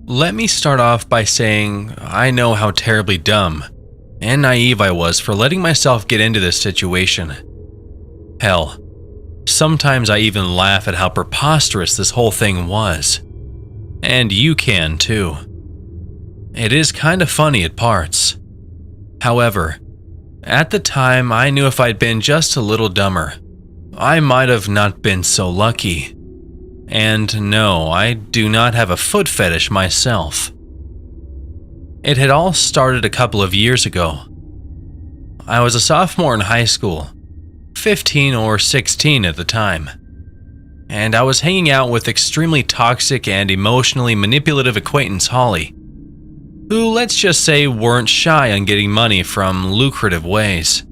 Let me start off by saying I know how terribly dumb and naive I was for letting myself get into this situation. Hell, sometimes I even laugh at how preposterous this whole thing was. And you can too. It is kind of funny at parts. However, at the time I knew if I'd been just a little dumber, I might have not been so lucky. And no, I do not have a foot fetish myself. It had all started a couple of years ago. I was a sophomore in high school, 15 or 16 at the time, and I was hanging out with extremely toxic and emotionally manipulative acquaintance Holly, who, let's just say, weren't shy on getting money from lucrative ways.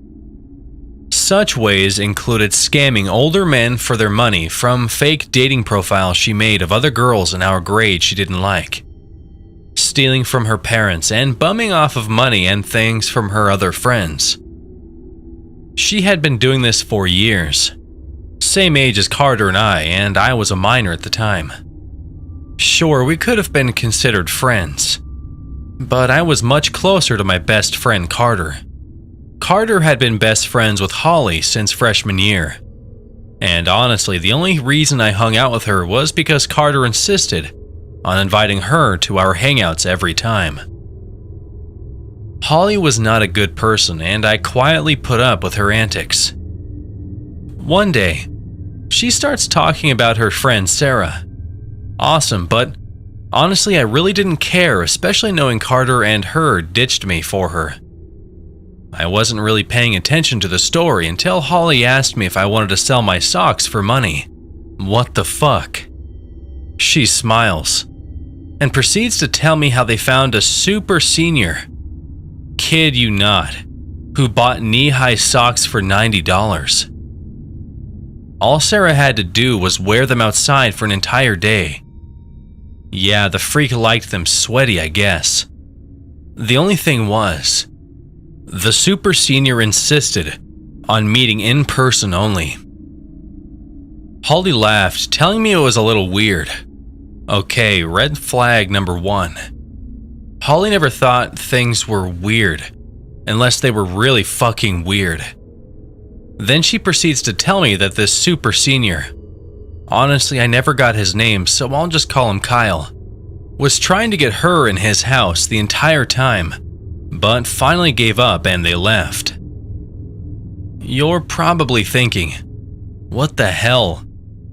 Such ways included scamming older men for their money from fake dating profiles she made of other girls in our grade she didn't like, stealing from her parents, and bumming off of money and things from her other friends. She had been doing this for years, same age as Carter and I was a minor at the time. Sure, we could have been considered friends, but I was much closer to my best friend Carter. Carter had been best friends with Holly since freshman year, and honestly, the only reason I hung out with her was because Carter insisted on inviting her to our hangouts every time. Holly was not a good person, and I quietly put up with her antics. One day, she starts talking about her friend Sarah. Awesome, but honestly, I really didn't care, especially knowing Carter and her ditched me for her. I wasn't really paying attention to the story until Holly asked me if I wanted to sell my socks for money. What the fuck? She smiles and proceeds to tell me how they found a super senior, kid you not, who bought knee-high socks for $90. All Sarah had to do was wear them outside for an entire day. Yeah, the freak liked them sweaty, I guess. The only thing was, the super senior insisted on meeting in person only. Holly laughed, telling me it was a little weird. Okay, red flag number 1. Holly never thought things were weird, unless they were really fucking weird. Then she proceeds to tell me that this super senior, honestly I never got his name so I'll just call him Kyle, was trying to get her in his house the entire time, but finally gave up and they left. You're probably thinking, what the hell?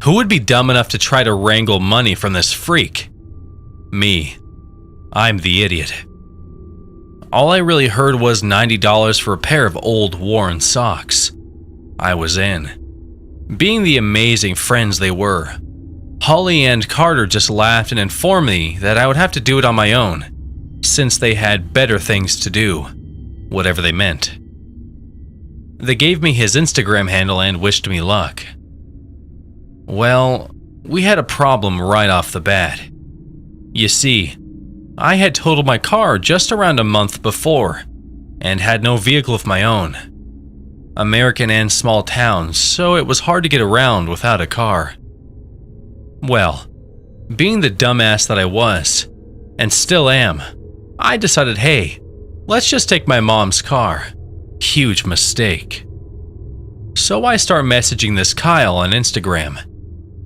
Who would be dumb enough to try to wrangle money from this freak? Me. I'm the idiot. All I really heard was $90 for a pair of old worn socks. I was in. Being the amazing friends they were, Holly and Carter just laughed and informed me that I would have to do it on my own, since they had better things to do, whatever they meant. They gave me his Instagram handle and wished me luck. Well, we had a problem right off the bat. You see, I had totaled my car just around a month before, and had no vehicle of my own. American and small towns, so it was hard to get around without a car. Well, being the dumbass that I was, and still am, I decided, hey, let's just take my mom's car. Huge mistake. So I start messaging this Kyle on Instagram,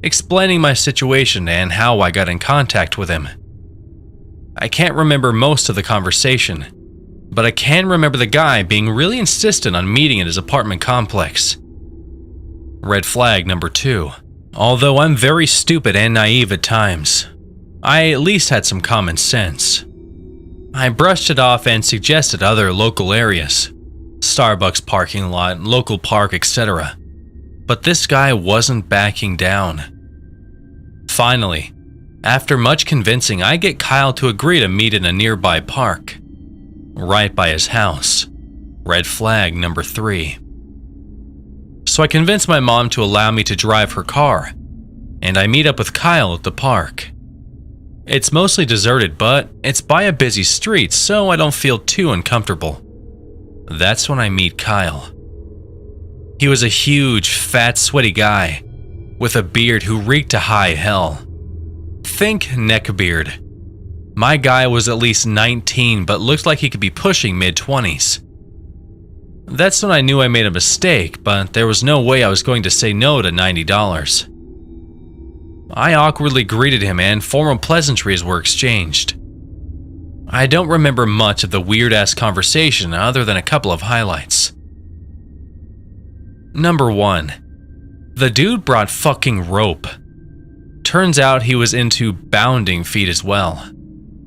explaining my situation and how I got in contact with him. I can't remember most of the conversation, but I can remember the guy being really insistent on meeting at his apartment complex. Red flag number 2. Although I'm very stupid and naive at times, I at least had some common sense. I brushed it off and suggested other local areas, Starbucks parking lot, local park, etc. But this guy wasn't backing down. Finally, after much convincing, I get Kyle to agree to meet in a nearby park, right by his house. Red flag number 3. So I convince my mom to allow me to drive her car, and I meet up with Kyle at the park. It's mostly deserted, but it's by a busy street, so I don't feel too uncomfortable. That's when I meet Kyle. He was a huge, fat, sweaty guy with a beard who reeked to high hell. Think neckbeard. My guy was at least 19 but looked like he could be pushing mid-20s. That's when I knew I made a mistake, but there was no way I was going to say no to $90. I awkwardly greeted him and formal pleasantries were exchanged. I don't remember much of the weird-ass conversation other than a couple of highlights. Number 1. The dude brought fucking rope. Turns out he was into bounding feet as well,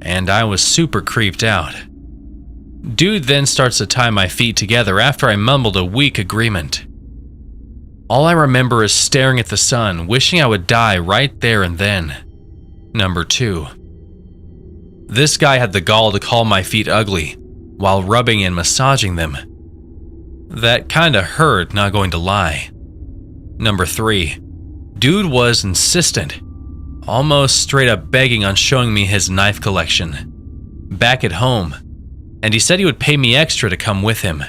and I was super creeped out. Dude then starts to tie my feet together after I mumbled a weak agreement. All I remember is staring at the sun, wishing I would die right there and then. Number 2. This guy had the gall to call my feet ugly while rubbing and massaging them. That kinda hurt, not going to lie. Number 3. Dude was insistent, almost straight up begging on showing me his knife collection back at home, and he said he would pay me extra to come with him.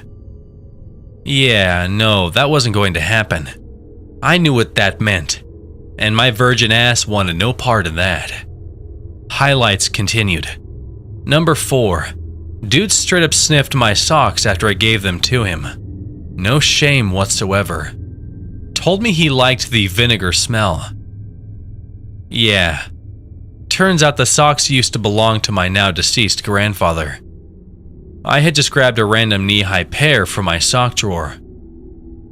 Yeah, no, that wasn't going to happen. I knew what that meant, and my virgin ass wanted no part in that. Highlights continued. Number 4. Dude straight up sniffed my socks after I gave them to him. No shame whatsoever. Told me he liked the vinegar smell. Yeah. Turns out the socks used to belong to my now deceased grandfather. I had just grabbed a random knee-high pair from my sock drawer.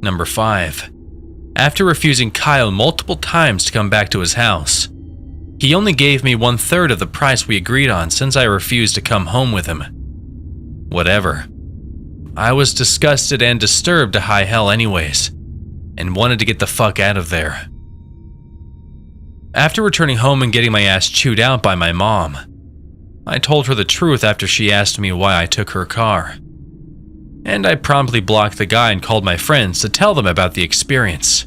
Number 5. After refusing Kyle multiple times to come back to his house, he only gave me 1/3 of the price we agreed on since I refused to come home with him. Whatever. I was disgusted and disturbed to high hell anyways, and wanted to get the fuck out of there. After returning home and getting my ass chewed out by my mom, I told her the truth after she asked me why I took her car. And I promptly blocked the guy and called my friends to tell them about the experience.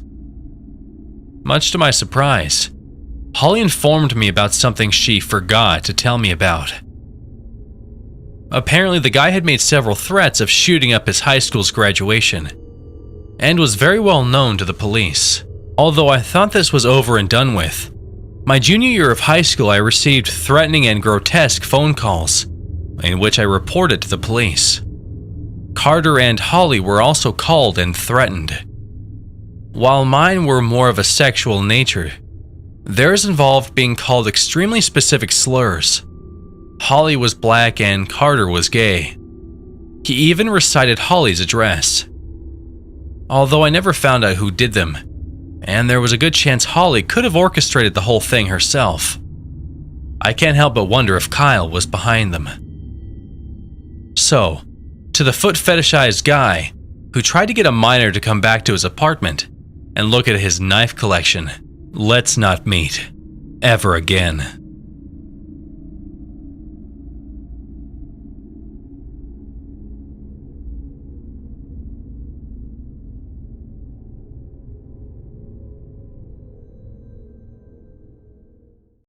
Much to my surprise, Holly informed me about something she forgot to tell me about. Apparently, the guy had made several threats of shooting up his high school's graduation, and was very well known to the police. Although I thought this was over and done with, my junior year of high school I received threatening and grotesque phone calls, in which I reported to the police. Carter and Holly were also called and threatened. While mine were more of a sexual nature, theirs involved being called extremely specific slurs. Holly was black and Carter was gay. He even recited Holly's address. Although I never found out who did them, and there was a good chance Holly could have orchestrated the whole thing herself. I can't help but wonder if Kyle was behind them. So, to the foot fetishized guy who tried to get a minor to come back to his apartment and look at his knife collection, let's not meet ever again.